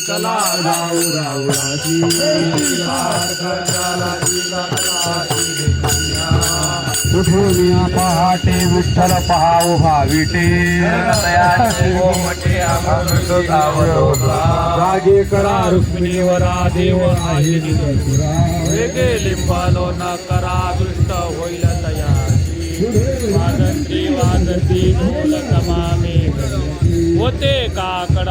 कला जाऊ राऊळाची उठून पहाटे विठ्ठल पहाव भाविटे रागे करा रुक्मिणीवरा देव आहे निरसुरा वेगे लिंबालो न करा दृष्ट होईल तयारी वाजंती वाजंती ढोल तमामे होते काकड